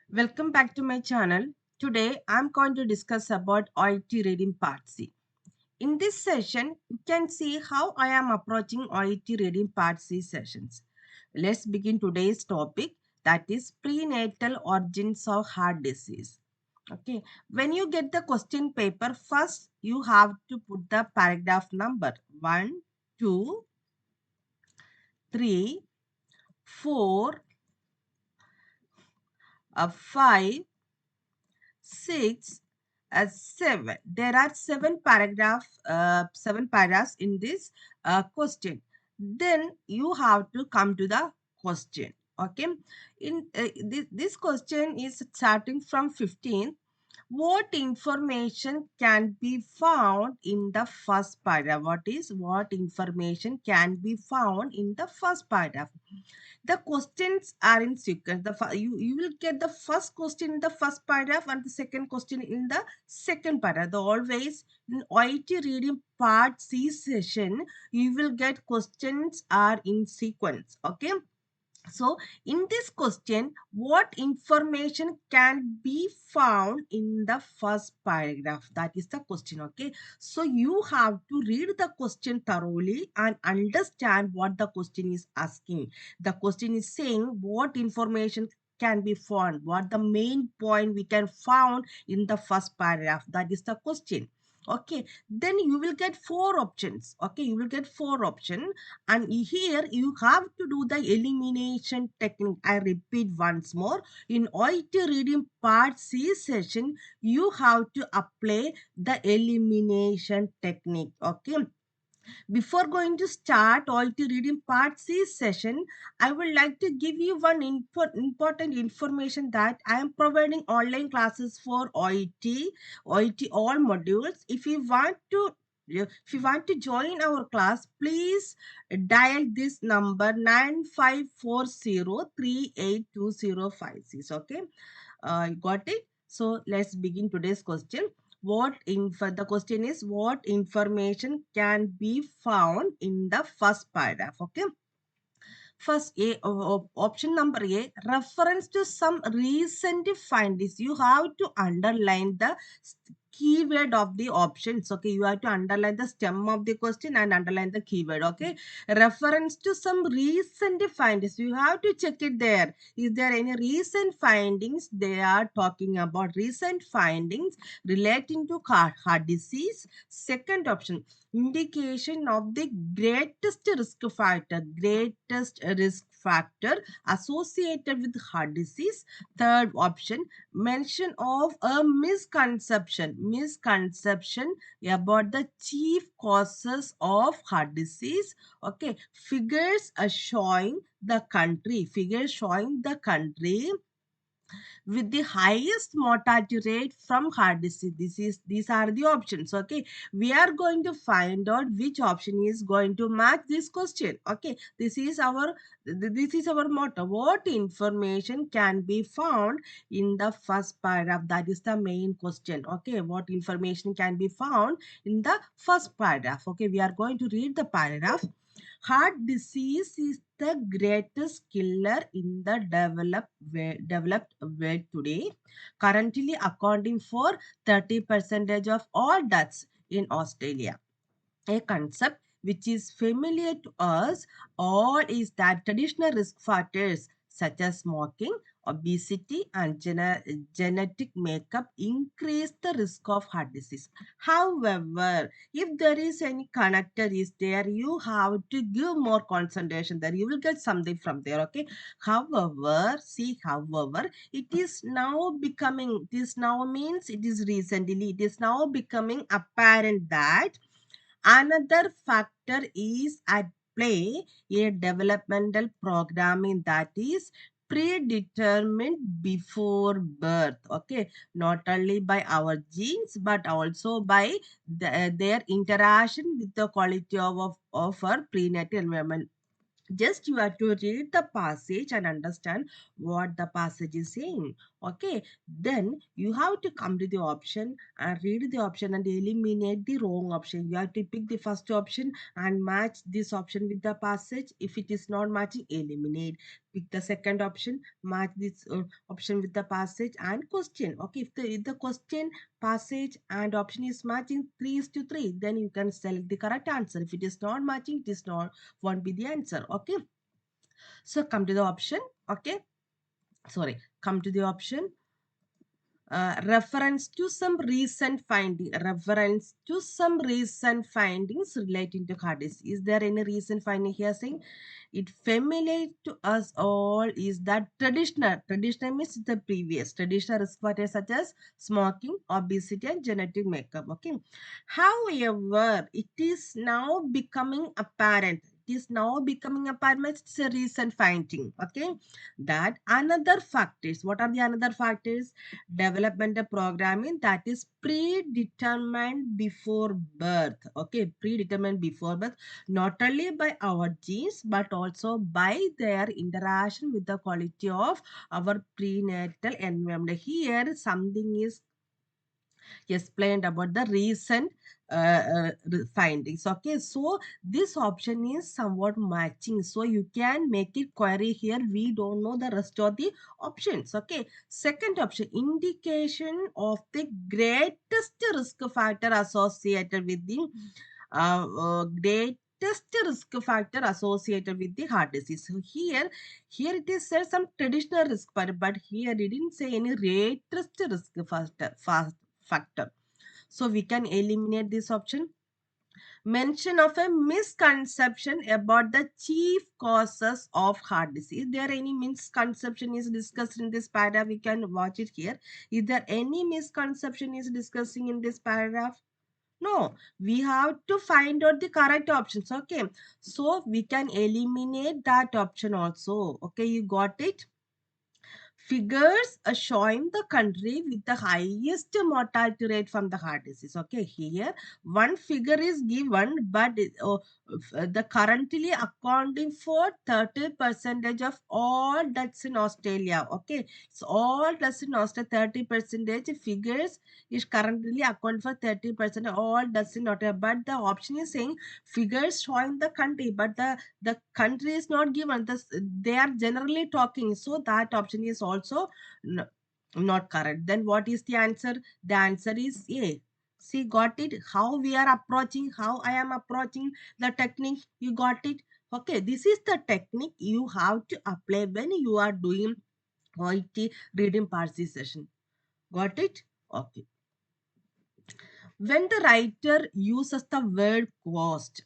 Welcome back to my channel. Today I'm going to discuss about OET reading part C. In this session, you can see how I am approaching OET reading part C sessions. Let's begin today's topic, that is prenatal origins of heart disease. Okay, when you get the question paper, first you have to put the paragraph number 1, 2, 3, 4, 5, 6, 7. There are seven paragraphs in this question. Then you have to come to the question. Okay. In this question is starting from 15. What information can be found in the first paragraph? What information can be found in the first paragraph? The questions are in sequence. You will get the first question in the first paragraph and the second question in the second paragraph. Always in OIT reading part C session, you will get questions are in sequence. Okay. So, in this question, what information can be found in the first paragraph? That is the question, okay? So, you have to read the question thoroughly and understand what the question is asking. The question is saying what information can be found, what the main point we can found in the first paragraph. That is the question. Okay, then you will get four options. Okay, you will get four options, and here you have to do the elimination technique. I repeat once more, in OIT reading part C session, you have to apply the elimination technique. Okay, before going to start OIT reading part C session, I would like to give you one important information that I am providing online classes for OIT all modules. If you want to join our class, please dial this number 9540382056. Okay, got it? So let's begin today's question. The question is what information can be found in the first paragraph? Okay. First, option number A, reference to some recent findings. You have to underline the keyword of the options. Okay, you have to underline the stem of the question and underline the keyword. Okay, reference to some recent findings. You have to check it there. Is there any recent findings? They are talking about recent findings relating to heart disease. Second option, indication of the greatest risk factor associated with heart disease. Third option, mention of a misconception about the chief causes of heart disease. Okay, figures showing the country with the highest mortality rate from heart disease. These are the options. Okay, we are going to find out which option is going to match this question. Okay, this is our motto. What information can be found in the first paragraph? That is the main question. Okay, what information can be found in the first paragraph? Okay, we are going to read the paragraph. Heart disease is the greatest killer in the developed world today, currently accounting for 30% of all deaths in Australia. A concept which is familiar to us all is that traditional risk factors such as smoking, obesity, and genetic makeup increase the risk of heart disease. However, if there is any connector is there, you have to give more concentration there. You will get something from there. Okay. However, it is now becoming, this now means it is recently, it is now becoming apparent that another factor is at play, a developmental programming that is predetermined before birth. Okay, not only by our genes but also by their interaction with the quality of our prenatal environment. Just you have to read the passage and understand what the passage is saying. Okay, then you have to come to the option and read the option and eliminate the wrong option. You have to pick the first option and match this option with the passage. If it is not matching, eliminate. Pick the second option, match this option with the passage and question. Okay, if the question, passage and option is matching 3 is to 3, then you can select the correct answer. If it is not matching, it is not won't be the answer. Okay, so come to the option. Okay, sorry, come to the option. Reference to some recent finding, reference to some recent findings relating to hard disk. Is there any recent finding here saying it familiar to us all is that traditional means the previous traditional risk factors such as smoking, obesity and genetic makeup. Okay, however, it is now becoming apparent, it's a recent finding. Okay, that another factors, what are the another factors? Developmental programming that is predetermined before birth. Okay, predetermined before birth, not only by our genes but also by their interaction with the quality of our prenatal environment. Here something is explained about the recent findings. Okay, so this option is somewhat matching, so you can make it query here. We don't know the rest of the options. Okay, second option, indication of the greatest risk factor associated with the greatest risk factor associated with the heart disease. So here it is said some traditional risk factor, but here it didn't say any greatest risk factor. So we can eliminate this option. Mention of a misconception about the chief causes of heart disease. Is there any misconception is discussed in this paragraph? We can watch it here. Is there any misconception is discussing in this paragraph? No, we have to find out the correct options. Okay, so we can eliminate that option also. Okay, you got it? Figures are showing the country with the highest mortality rate from the heart disease. Okay, here one figure is given, but the currently accounting for 30% of all deaths in Australia. Okay, so all deaths in Australia, 30% figures is currently accounting for 30% of all deaths in Australia. But the option is saying figures showing the country, but the country is not given. This they are generally talking, so that option is also not correct. Then what is the answer? The answer is A. See, got it? How we are approaching, how I am approaching the technique. You got it? Okay, this is the technique you have to apply when you are doing OET reading party session. Got it? Okay. When the writer uses the word cost,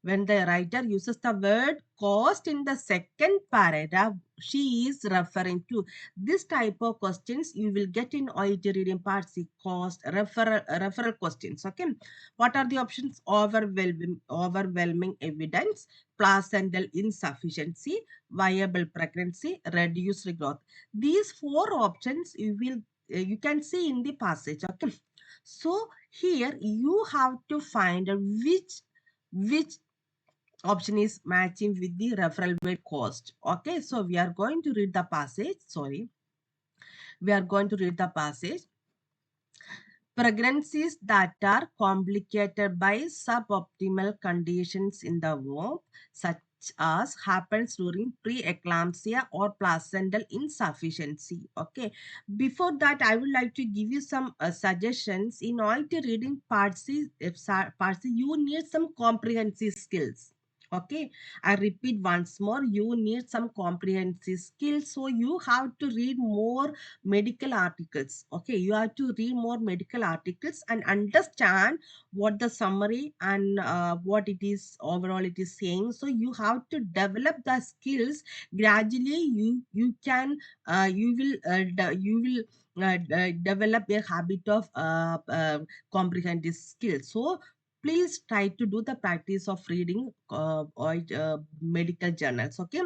when the writer uses the word cost in the second paragraph, she is referring to this type of questions you will get in OET reading part C, cost, referral questions. Okay, what are the options? Overwhelming evidence, placental insufficiency, viable pregnancy, reduced growth. These four options you can see in the passage. Okay, so here you have to find which option is matching with the referral weight cost. Okay, so we are going to read the passage. Sorry, we are going to read the passage. Pregnancies that are complicated by suboptimal conditions in the womb, such as happens during preeclampsia or placental insufficiency. Okay, before that, I would like to give you some suggestions. In order to reading parts, you need some comprehensive skills. Okay, I repeat once more, you need some comprehensive skills. So you have to read more medical articles. Okay, you have to read more medical articles and understand what the summary and what it is overall it is saying. So you have to develop the skills gradually. You can you will develop a habit of comprehensive skills. So please try to do the practice of reading medical journals. Okay,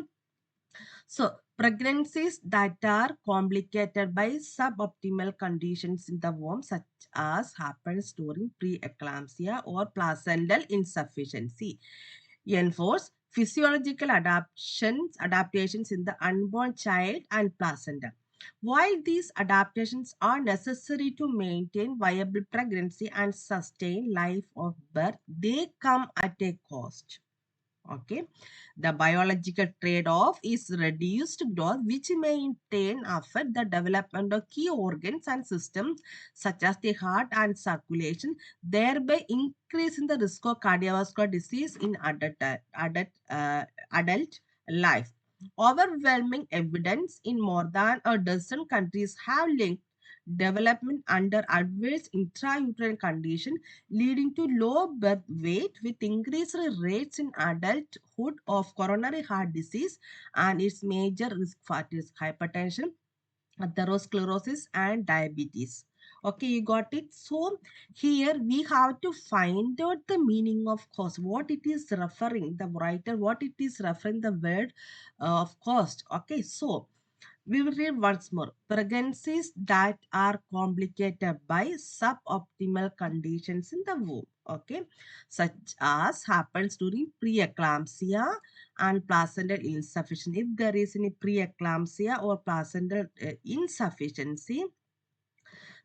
so, pregnancies that are complicated by suboptimal conditions in the womb, such as happens during preeclampsia or placental insufficiency, enforce physiological adaptations in the unborn child and placenta. While these adaptations are necessary to maintain viable pregnancy and sustain life of birth, they come at a cost. Okay, the biological trade-off is reduced growth, which may in turn affect the development of key organs and systems such as the heart and circulation, thereby increasing the risk of cardiovascular disease in adult life. Overwhelming evidence in more than a dozen countries have linked development under adverse intrauterine condition leading to low birth weight with increased rates in adulthood of coronary heart disease and its major risk factors hypertension, atherosclerosis, and diabetes. Okay, you got it. So here we have to find out the meaning of cost, what it is referring, the writer, what it is referring the word of cost. Okay, so we will read once more. Pregnancies that are complicated by suboptimal conditions in the womb, okay, such as happens during preeclampsia and placental insufficiency. If there is any preeclampsia or placental insufficiency,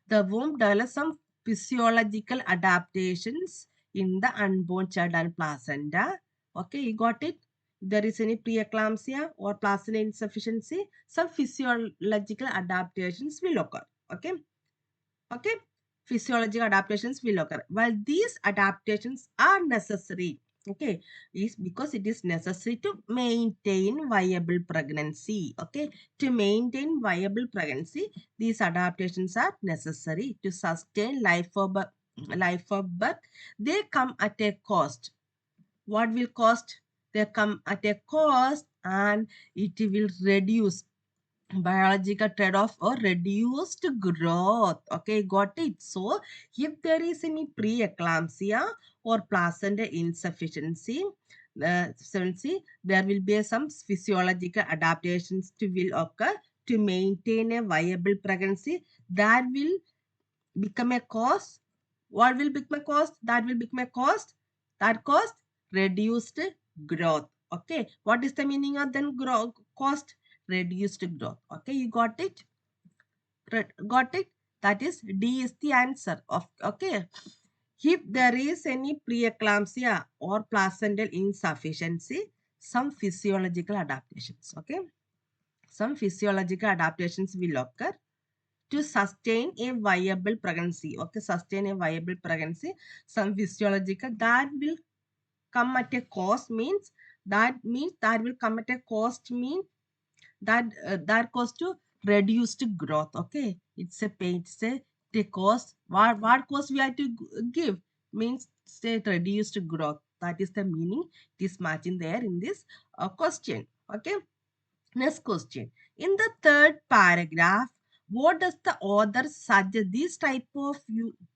the womb develops some physiological adaptations in the unborn child and placenta. Okay, you got it? There is any preeclampsia or placental insufficiency, some physiological adaptations will occur. Okay, okay, physiological adaptations will occur. While these adaptations are necessary, okay, is because it is necessary to maintain viable pregnancy. Okay, to maintain viable pregnancy, these adaptations are necessary to sustain life of birth. They come at a cost. What will cost? They come at a cost, and it will reduce biological trade-off or reduced growth. Okay, got it. So if there is any preeclampsia or placental insufficiency, there will be some physiological adaptations to will occur to maintain a viable pregnancy. That will become a cost. What will become a cost? That will become a cost. That cost, reduced growth. Okay, what is the meaning of then cost? Reduced growth. Okay, you got it? Got it? That is D is the answer of. Okay, if there is any preeclampsia or placental insufficiency, some physiological adaptations. Okay, some physiological adaptations will occur to sustain a viable pregnancy. Okay, sustain a viable pregnancy, some physiological that will come at a cost, means that will come at a cost, means that cost to reduced growth. Okay, it's a pain, it's a the cost. What cost we have to give, means say reduced growth. That is the meaning. It is matching there in this question. Okay, next question. In the third paragraph, what does the author suggest? These type of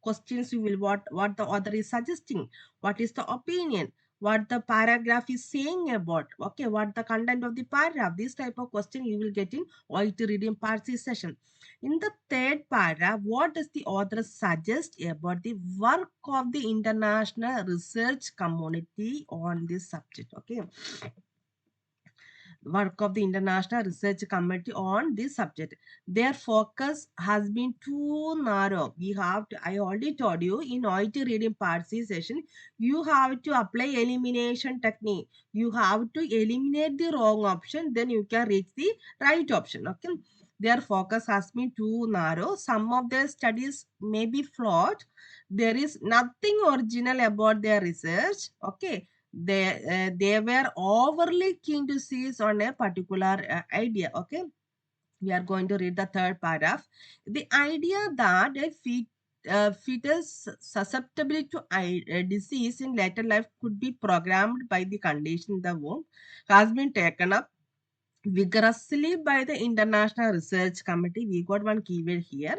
questions you will what the author is suggesting. What is the opinion? What the paragraph is saying about? Okay, what the content of the paragraph? This type of question you will get in OET reading part C session. In the third paragraph, what does the author suggest about the work of the international research community on this subject? Okay, work of the international research committee on this subject. Their focus has been too narrow. I already told you in OIT reading part C session, you have to apply elimination technique. You have to eliminate the wrong option, then you can reach the right option. Okay. Their focus has been too narrow. Some of their studies may be flawed. There is nothing original about their research. Okay, they were overly keen to seize on a particular idea. Okay, we are going to read the third paragraph. The idea that a fetus susceptible to disease in later life could be programmed by the condition in the womb has been taken up vigorously by the International Research Committee. We got one keyword here,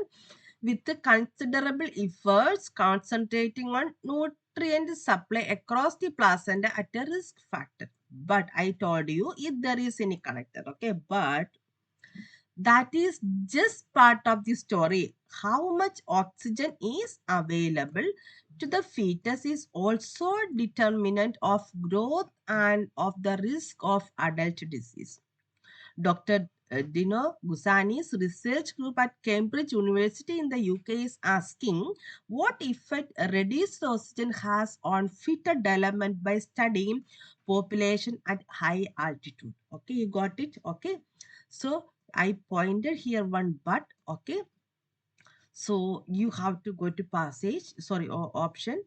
with the considerable efforts concentrating on nutrient supply across the placenta at a risk factor. But I told you if there is any connector, okay, but that is just part of the story. How much oxygen is available to the fetus is also determinant of growth and of the risk of adult disease. Dr. Dino Gusani's research group at Cambridge University in the UK is asking what effect reduced oxygen has on fetal development by studying population at high altitude. Okay, you got it? Okay. So I pointed here one but. Okay. So you have to go to passage, sorry, option.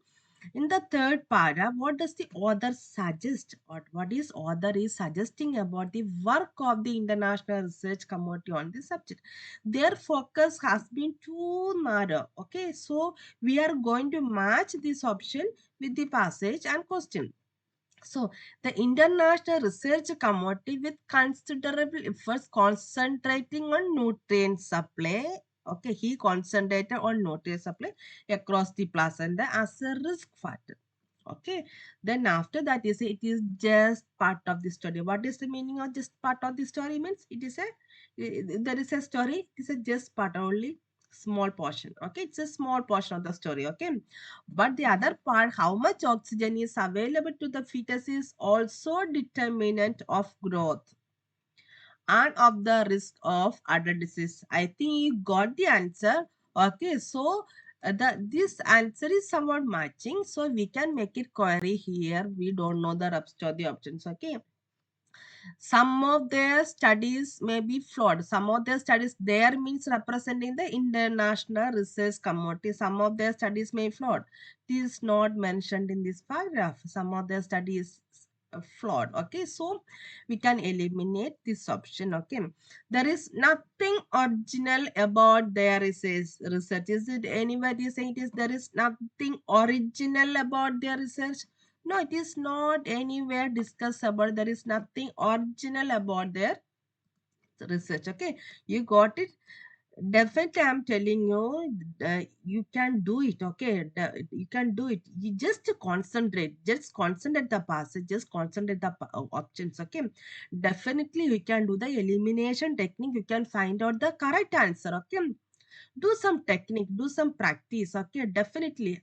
In the third paragraph, what does the author suggest, or what is author is suggesting about the work of the international research community on this subject? Their focus has been too narrow. Okay, so we are going to match this option with the passage and question. So, the international research community with considerable efforts concentrating on nutrient supply. Okay, he concentrated on nutrient supply across the placenta as a risk factor. Okay, then after that you say it is just part of the story. What is the meaning of just part of the story? Means it is a there is a story, it is a just part, only small portion. Okay, it's a small portion of the story. Okay, but the other part, how much oxygen is available to the fetus, is also determinant of growth and of the risk of other disease. I think you got the answer. Okay, so this answer is somewhat matching, so we can make it query here. We don't know the the options. Okay, some of their studies may be flawed. Some of their studies there means representing the international research community. Some of their studies may be flawed. It is not mentioned in this paragraph. Some of their studies flawed. Okay, so we can eliminate this option. Okay, there is nothing original about their research. Is it anybody saying it is there is nothing original about their research? No, it is not anywhere discussed about. There is nothing original about their research. Okay, you got it. Definitely, I'm telling you, you can do it. Okay, you can do it. You just concentrate. Just concentrate the passage. Just concentrate the options. Okay, definitely you can do the elimination technique. You can find out the correct answer. Okay, do some technique, do some practice. Okay, definitely.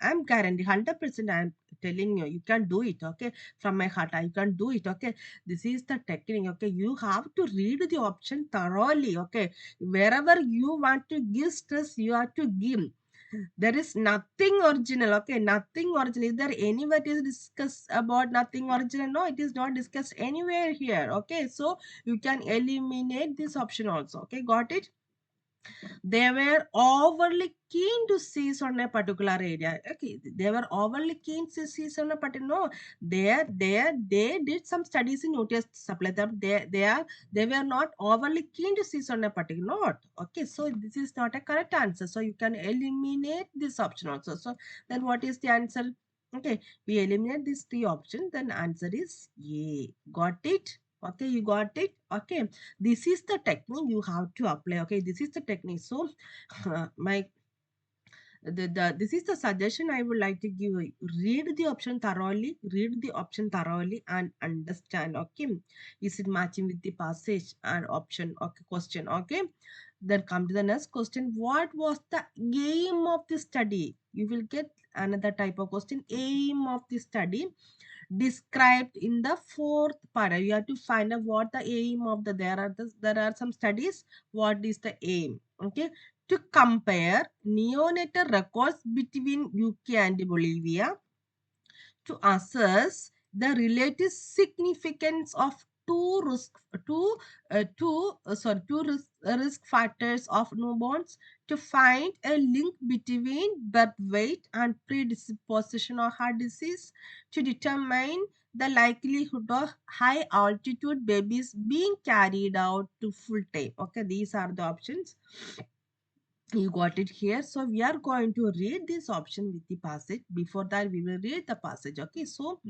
I'm guarantee 100%. I'm telling you, you can do it. Okay, from my heart, I can do it. Okay, this is the technique. Okay, you have to read the option thoroughly. Okay, wherever you want to give stress, you have to give. There is nothing original. Okay, nothing original. Is there anywhere is discussed about nothing original? No, it is not discussed anywhere here. Okay, so you can eliminate this option also. Okay, got it? They were overly keen to seize on a particular area. Okay, they were overly keen to seize on a particular. No, they did some studies in nutrient supply. That they were not overly keen to seize on a particular note. Okay, so this is not a correct answer. So you can eliminate this option also. So then what is the answer? Okay, we eliminate these three options. Then answer is A. Got it? Okay, you got it? Okay, this is the technique you have to apply. Okay, this is the technique. So my this is the suggestion I would like to give you. Read the option thoroughly, and understand. Okay, is it matching with the passage and option? Okay, question. Okay, then come to the next question. What was the aim of the study? You will get another type of question. Aim of the study described in the fourth paragraph. You have to find out what the aim of there are some studies. What is the aim? Okay, to compare neonatal records between UK and Bolivia to assess the relative significance of two risk factors of newborns, to find a link between birth weight and predisposition of heart disease, to determine the likelihood of high altitude babies being carried out to full time. Okay, these are the options. You got it here. So we are going to read this option with the passage. Before that, we will read the passage. Okay, so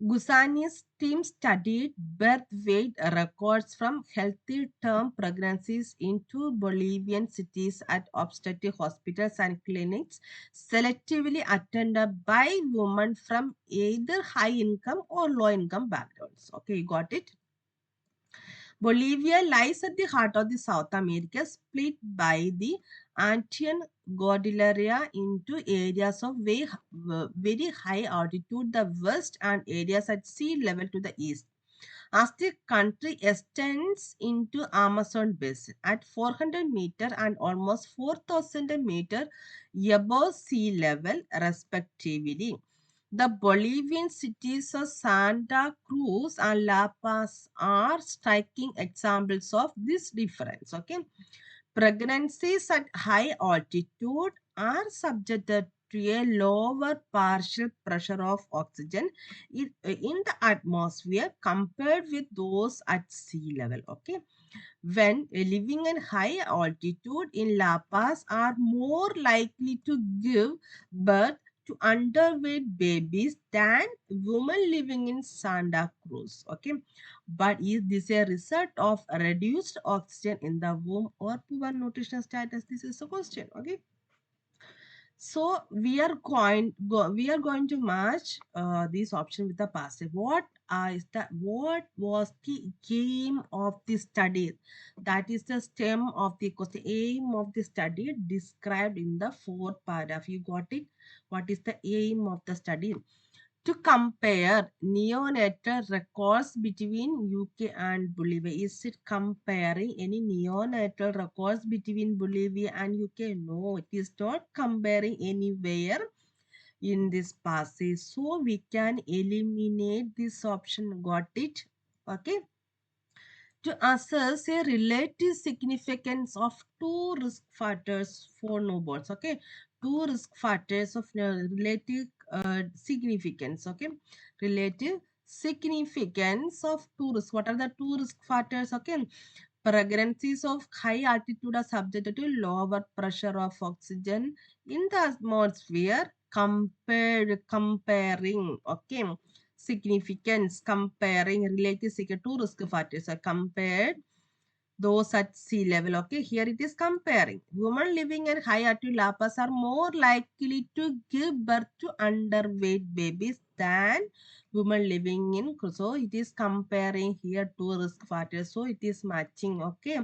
Gusani's team studied birth weight records from healthy term pregnancies in two Bolivian cities at obstetric hospitals and clinics selectively attended by women from either high income or low income backgrounds. Okay, you got it? Bolivia lies at the heart of the South America, split by the Andean Cordillera into areas of very high altitude, the west, and areas at sea level to the east. as the country extends into Amazon basin at 400 meter and almost 4,000 meter above sea level respectively. The Bolivian cities of Santa Cruz and La Paz are striking examples of this difference. Okay, pregnancies at high altitude are subjected to a lower partial pressure of oxygen in the atmosphere compared with those at sea level. Okay, when living in high altitude in La Paz are more likely to give birth to underweight babies than women living in Santa Cruz. Okay, but is this a result of reduced oxygen in the womb or poor nutritional status? This is the question. Okay, so we are going to match this option with the passive. What was the aim of the study? That is the stem of the question. Aim of the study described in the fourth paragraph. You got it? What is the aim of the study? To compare neonatal records between UK and Bolivia. Is it comparing any neonatal records between Bolivia and UK? No, it is not comparing anywhere in this passage. So we can eliminate this option. Got it? Okay. To assess a relative significance of two risk factors for newborns. Okay, two risk factors of relative significance. Okay, relative significance of two risks. What are the two risk factors? Okay, pregnancies of high altitude are subjected to lower pressure of oxygen in the atmosphere comparing. Okay, significance comparing relative to risk factors are compared those at sea level. Okay, here it is comparing. Women living in high altitude La Paz are more likely to give birth to underweight babies than women living in. So it is comparing here two risk factors. So it is matching. Okay,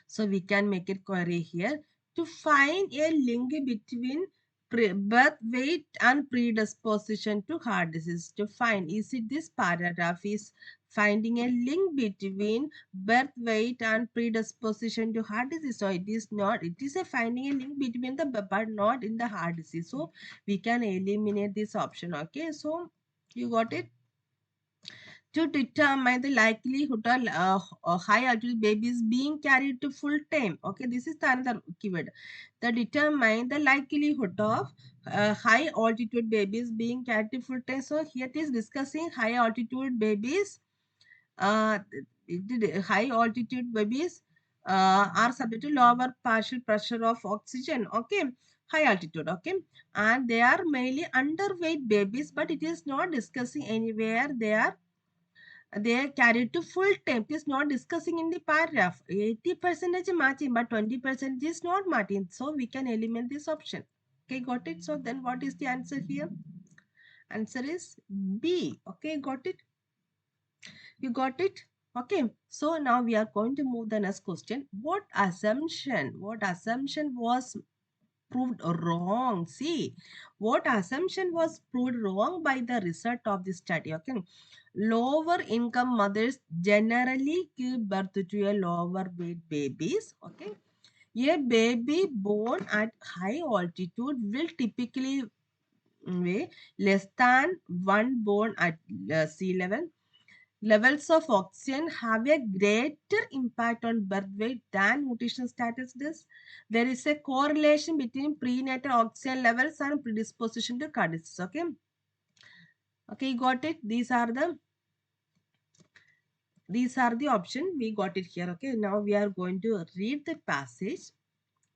so we can make it query here to find a link between birth weight and predisposition to heart disease. To find, is it this paragraph is finding a link between birth weight and predisposition to heart disease? So it is not. It is a finding a link between the but not in the heart disease. So we can eliminate this option. Okay, so you got it. To determine the likelihood of high altitude babies being carried to full time. Okay, this is the another keyword. The determine the likelihood of high altitude babies being carried to full time. So here it is discussing high altitude babies. Uh, High altitude babies are subject to lower partial pressure of oxygen. Okay, high altitude. Okay, and they are mainly underweight babies, but it is not discussing anywhere they are carried to full time. It is not discussing in the paragraph. 80% matching, but 20% is not matching. So we can eliminate this option. Okay, got it? So then what is the answer here? Answer is B. Okay, got it? You got it? Okay. So now we are going to move the next question. What assumption was proved wrong? See, what assumption was proved wrong by the result of the study? Okay, lower income mothers generally give birth to a lower weight babies. Okay, a baby born at high altitude will typically weigh less than one born at sea level. Levels of oxygen have a greater impact on birth weight than nutrition status does. There is a correlation between prenatal oxygen levels and predisposition to heart disease. Okay. Okay, got it. These are the option. We got it here. Okay. Now we are going to read the passage.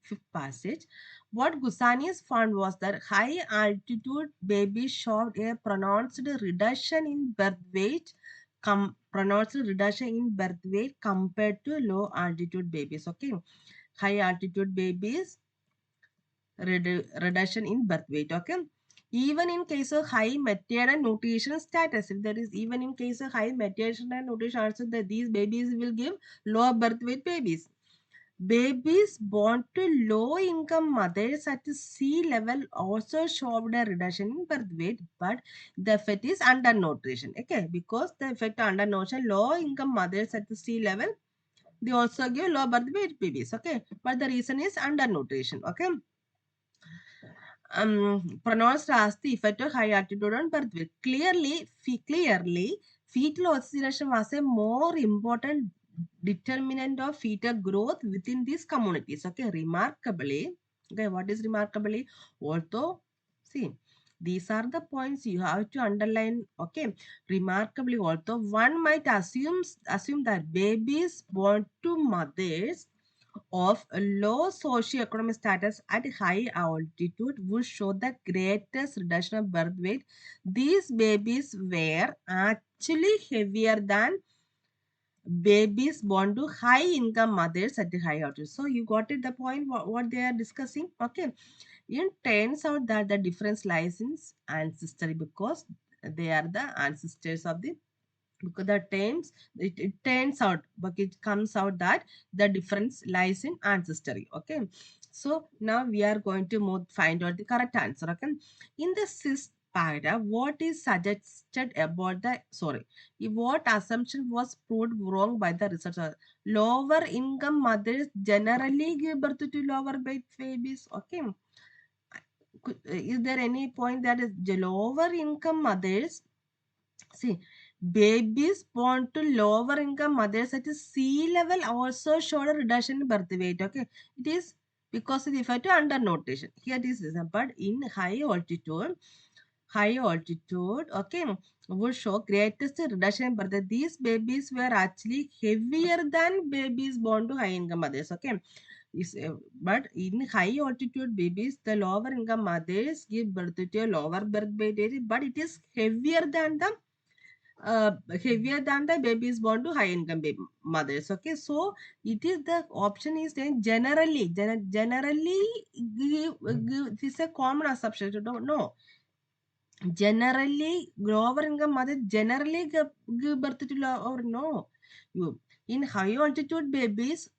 Fifth passage. What Gusanias found was that high altitude babies showed a pronounced reduction in birth weight compared to low altitude babies. Okay, high altitude babies reduction in birth weight. Okay, even in case of high maternal nutrition status, if there is even in case of high maternal nutrition also that these babies will give low birth weight babies. Babies born to low-income mothers at sea level also showed a reduction in birth weight, but the effect is undernutrition. Okay, because the effect undernutrition, low-income mothers at the sea level, they also give low birth weight babies. Okay, but the reason is undernutrition. Okay, pronounced as the effect of high altitude on birth weight. Clearly, fetal oxygenation was a more important determinant of fetal growth within these communities. Okay, remarkably, okay, what is remarkably? Although, see, these are the points you have to underline. Okay, remarkably, although one might assume that babies born to mothers of low socioeconomic status at high altitude would show the greatest reduction of birth weight. These babies were actually heavier than babies born to high income mothers at the high altitude. So you got it the point what they are discussing. Okay. It turns out that the difference lies in ancestry because they are the ancestors of the because it turns out but it comes out that the difference lies in ancestry. Okay, so now we are going to find out the correct answer. Okay, in the sixth paragraph, what is suggested about the what assumption was proved wrong by the researcher? Lower income mothers generally give birth to lower weight babies. Okay, is there any point that is the lower income mothers? See, babies born to lower income mothers at sea level also showed a reduction in birth weight. Okay, it is because of the effect of undernutrition. Here it is, but in high altitude, okay, would show greatest reduction in birth. These babies were actually heavier than babies born to high income mothers. Okay, but in high altitude babies, the lower income mothers give birth to a lower birth weight, but it is heavier than the babies born to high income mothers. Okay, so it is the option is then generally this is a common assumption. You don't know. Generally, lower income mother generally give birth to or no. You in high altitude babies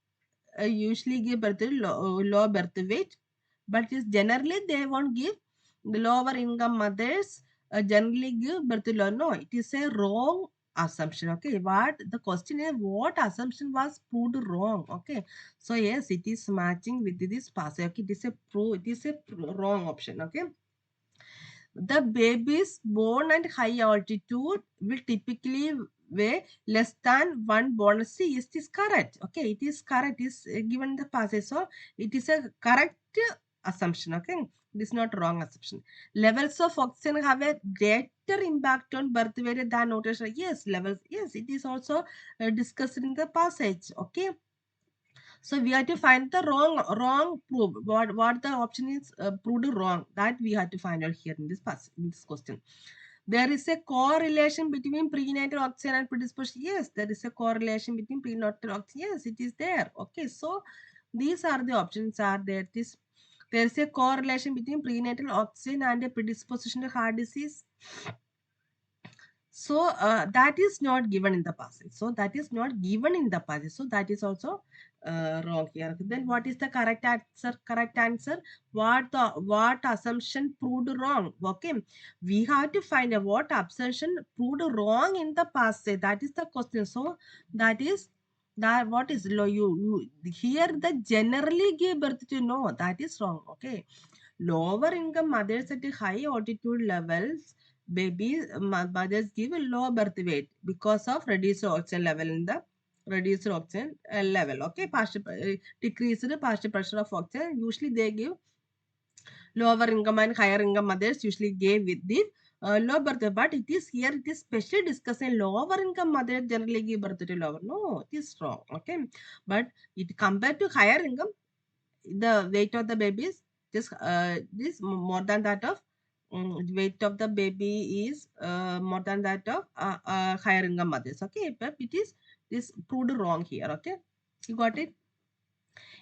usually give birth to low birth weight, but is generally they won't give the lower income mothers generally give birth to low. No, it is a wrong assumption. Okay, what the question is what assumption was proved wrong? Okay, so yes, it is matching with this passage. Okay, it is a wrong option. Okay, the babies born at high altitude will typically weigh less than one born. See, is this correct? Okay, it is correct. It is given the passage. So, it is a correct assumption. Okay, it is not wrong assumption. Levels of oxygen have a greater impact on birth weight than nutrition. Yes, levels. Yes, it is also discussed in the passage. Okay, so we have to find the wrong proof. What the option is proved wrong. That we have to find out here in this question. There is a correlation between prenatal oxygen and predisposition. Yes, there is a correlation between prenatal oxygen. Yes, it is there. Okay, so these are the options are there. There is a correlation between prenatal oxygen and a predisposition to heart disease. So that is not given in the passage. So that is not given in the passage. So that is also wrong here. Then what is the correct answer? Correct answer. What assumption proved wrong? Okay, we have to find out what assumption proved wrong in the passage. That is the question. So that is that what is low you here the generally give birth to no that is wrong. Okay, lower income mothers at high altitude levels, babies mothers give a low birth weight because of reduced oxygen level in the reduced oxygen level. Okay, decreased partial pressure of oxygen. Usually they give lower income and higher income mothers usually gave with the low birth weight. But it is here it is specially discussing lower income mothers generally give birth to lower. No, it is wrong. Okay, but it compared to higher income the weight of the baby is more than that of weight of the baby is more than that of higher income mothers. Okay, but it is proved wrong here. Okay, you got it.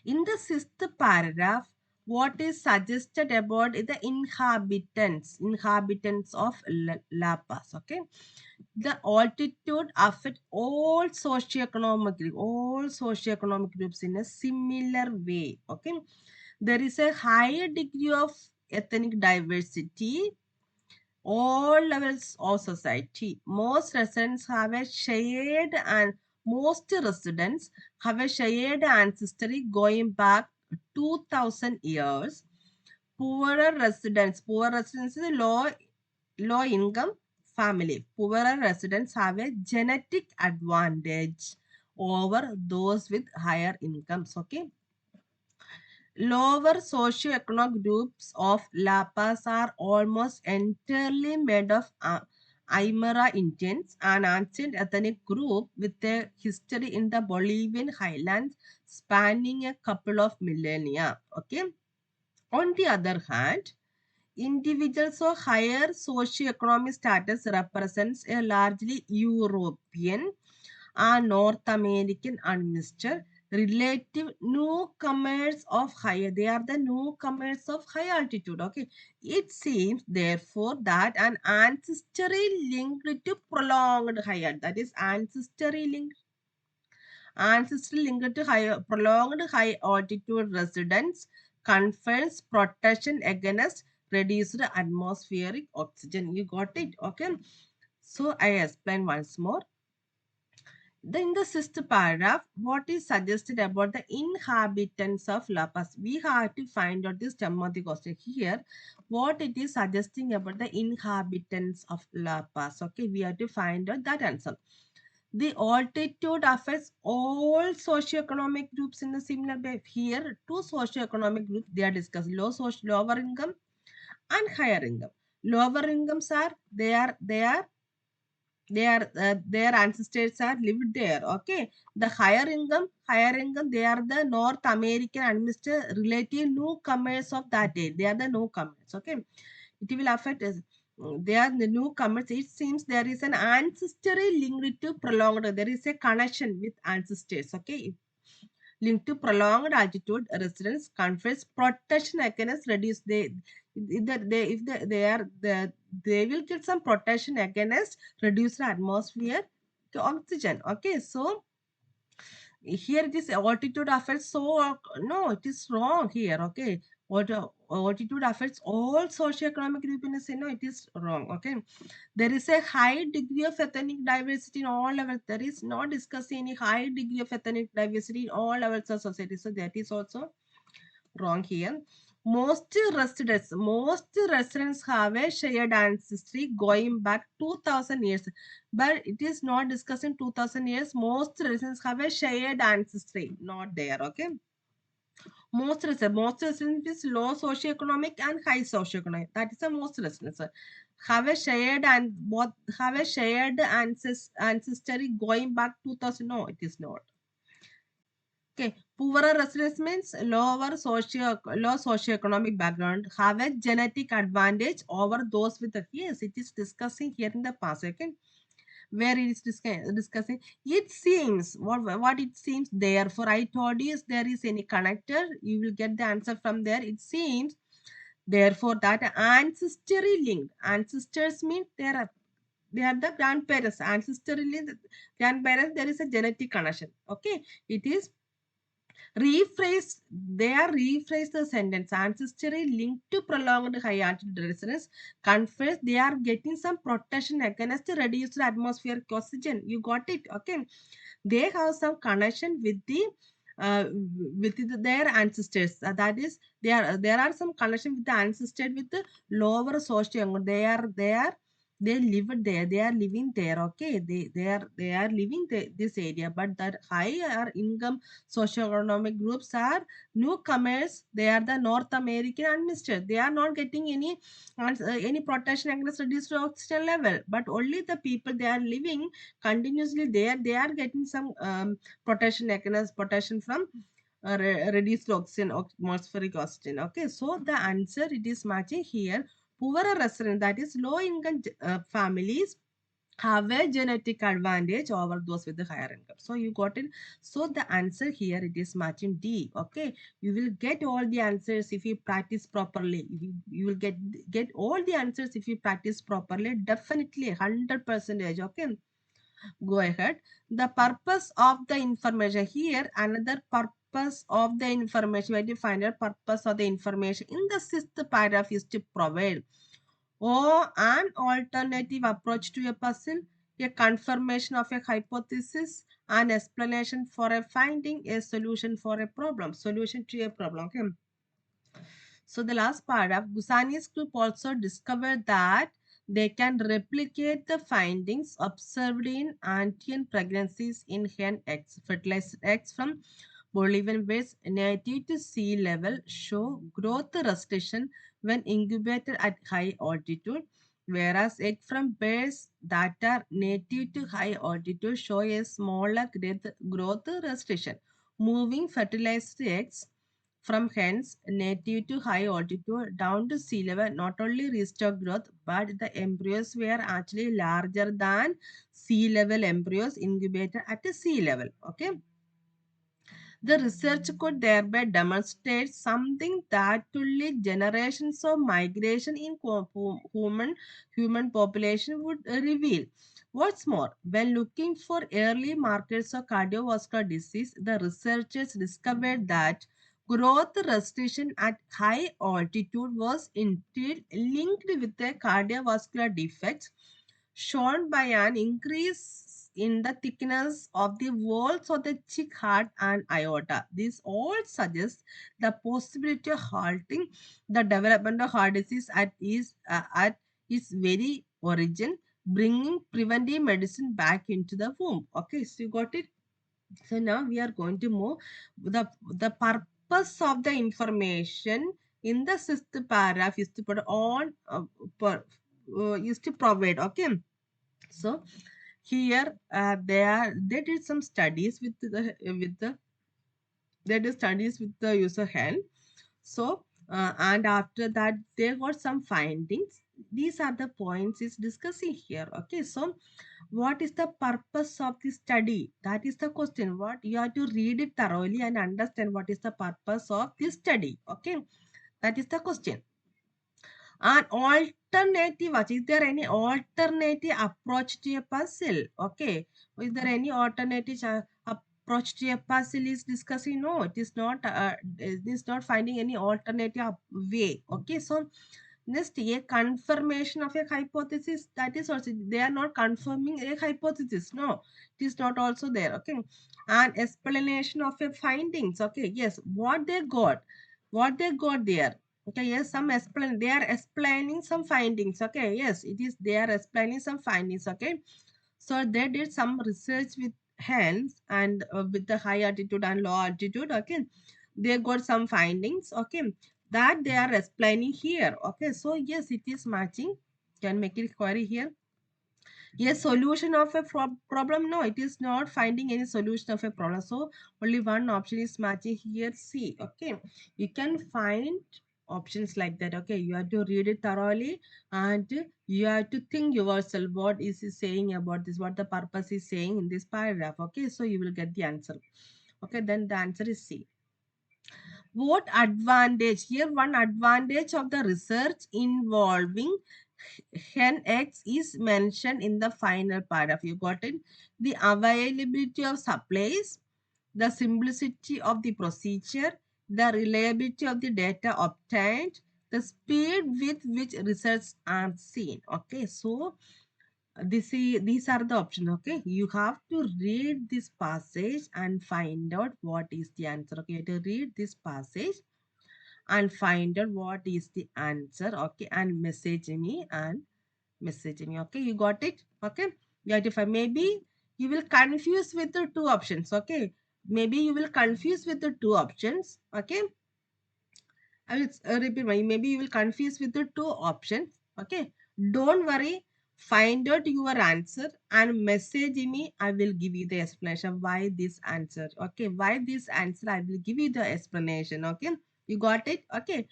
In the sixth paragraph, what is suggested about the inhabitants of La Paz? Okay, The altitude affect all socioeconomic groups in a similar way. Okay, there is a higher degree of ethnic diversity all levels of society. Most residents have a shared ancestry going back 2000 years. Poor residents is a low income family. Poorer residents have a genetic advantage over those with higher incomes. Okay, lower socioeconomic groups of La Paz are almost entirely made of Aymara Indians, an ancient ethnic group with a history in the Bolivian highlands spanning a couple of millennia. Okay. On the other hand, individuals of higher socioeconomic status represents a largely European and North American administered relative newcomers of higher. They are the newcomers of high altitude. Okay. It seems therefore that an ancestry linked to prolonged higher, that is ancestry linked to high prolonged high altitude residence confers protection against reduced atmospheric oxygen. You got it? Okay. So I explain once more. Then in the sixth paragraph, what is suggested about the inhabitants of La Paz? We have to find out this term of the question here. What it is suggesting about the inhabitants of La Paz? Okay, we have to find out that answer. The altitude affects all socioeconomic groups in the similar way. Here, two socioeconomic groups they are discussed: lower income and higher income. Lower incomes are their ancestors are lived there. Okay, the higher income they are the North American administered relative newcomers of that day. They are the newcomers. Okay, it will affect us. They are the newcomers. It seems there is an ancestry linked to prolonged. There is a connection with ancestors. Okay, linked to prolonged altitude residence confers protection against reduce they will get some protection against reduced atmosphere oxygen. Okay, so here it is altitude affects no, it is wrong here. Okay, what altitude affects all socioeconomic group in a say no, it is wrong. Okay, there is a high degree of ethnic diversity in all levels. There is not discussing any high degree of ethnic diversity in all levels of society. So that is also wrong here. Most residents have a shared ancestry going back 2000 years. But it is not discussing 2000 years. Most residents have a shared ancestry. Not there. Okay. Most residents is low socioeconomic and high socioeconomic. That is the most residents have a shared and both have a shared ancestry going back 2000. No, it is not. Okay, poorer residents means low socioeconomic background have a genetic advantage over those with a yes. It is discussing here in the past. Okay, where it is discussing. It seems what it seems. Therefore, I told you if there is any connector, you will get the answer from there. It seems therefore that ancestry linked ancestors mean they are the grandparents. Ancestrally, grandparents there is a genetic connection. Okay, it is rephrase they are rephrase the sentence ancestry linked to prolonged high altitude residence confess they are getting some protection against reduced atmospheric oxygen. You got it? Okay, they have some connection with uh, their ancestors. That is, there are some connection with the ancestors with the lower social. They live there. They are living there. Okay, they are living this area. But that higher income socioeconomic groups are newcomers. They are the North American administered. They are not getting any protection against reduced oxygen level. But only the people they are living continuously there. They are getting some protection against protection from reduced oxygen atmospheric oxygen. Okay, so the answer it is matching here. Poorer resident, that is low income families have a genetic advantage over those with the higher income. So you got it. So the answer here, it is matching D. Okay, you will get all the answers if you practice properly. You will get all the answers if you practice properly. Definitely 100%. Okay, go ahead. The purpose of the information here, another purpose of the information, where you find a purpose of the information in the sixth paragraph is to provide or an alternative approach to a puzzle, a confirmation of a hypothesis, an explanation for a finding, a solution for a problem, solution to a problem. Okay. So the last paragraph, Gusani's group also discovered that they can replicate the findings observed in Anthian pregnancies in hen eggs, fertilized eggs from Bolivian bears native to sea level show growth restriction when incubated at high altitude, whereas eggs from bears that are native to high altitude show a smaller growth restriction. Moving fertilized eggs from hens native to high altitude down to sea level not only restored growth, but the embryos were actually larger than sea level embryos incubated at a sea level. Okay, the research could thereby demonstrate something that only generations of migration in human population would reveal. What's more, when looking for early markers of cardiovascular disease, the researchers discovered that growth restriction at high altitude was indeed linked with the cardiovascular defects shown by an increase in the thickness of the walls of the cheek, heart, and aorta. This all suggests the possibility of halting the development of heart disease at its very origin, bringing preventive medicine back into the womb. Okay, so you got it. So now we are going to move the purpose of the information in the sixth paragraph is to put on is to provide. Okay, so here they did some studies with the they did studies with the user hand. So and after that they got some findings. These are the points is discussing here. Okay, so what is the purpose of the study? That is the question. What you have to read it thoroughly and understand what is the purpose of this study. Okay, that is the question. An alternative, is there any alternative approach to a puzzle? Okay, is there any alternative approach to a puzzle is discussing? No, it is not finding any alternative way. Okay, so next, a confirmation of a hypothesis, that is also they are not confirming a hypothesis. No, it is not also there. Okay, an explanation of a findings. Okay, yes, what they got there. Okay, yes, some explain. They are explaining some findings. Okay, yes, it is. They are explaining some findings. Okay, so they did some research with hens and with the high altitude and low altitude. Okay, they got some findings. Okay, that they are explaining here. Okay, so yes, it is matching. Can make it query here. Yes, solution of a problem. No, it is not finding any solution of a problem. So only one option is matching here. C. Okay, you can find options like that. Okay, you have to read it thoroughly and you have to think yourself what is he saying about this, what the purpose is saying in this paragraph. Okay, so you will get the answer. Okay, then the answer is C. What advantage? Here, one advantage of the research involving hen eggs is mentioned in the final paragraph. You got it? The availability of supplies, the simplicity of the procedure, the reliability of the data obtained, the speed with which results are seen. Okay, so these are the options. Okay, you have to read this passage and find out what is the answer. Okay, to read this passage and find out what is the answer. Okay, and message me. Okay, you got it. Okay, you have to find. Maybe you will confuse with the two options. Okay, maybe you will confuse with the two options. Okay, I will repeat my, maybe you will confuse with the two options. Okay, don't worry. Find out your answer and message me. I will give you the explanation why this answer. Okay, why this answer? I will give you the explanation. Okay, you got it. Okay,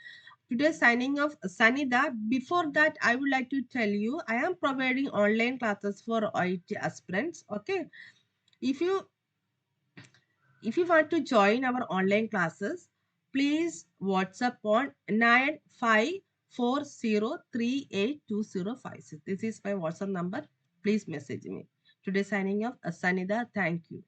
Today signing off Sanida. Before that, I would like to tell you I am providing online classes for OET aspirants. Okay. If you if you want to join our online classes, please WhatsApp on 9540382056. This is my WhatsApp number. Please message me. Today signing off Sanida. Thank you.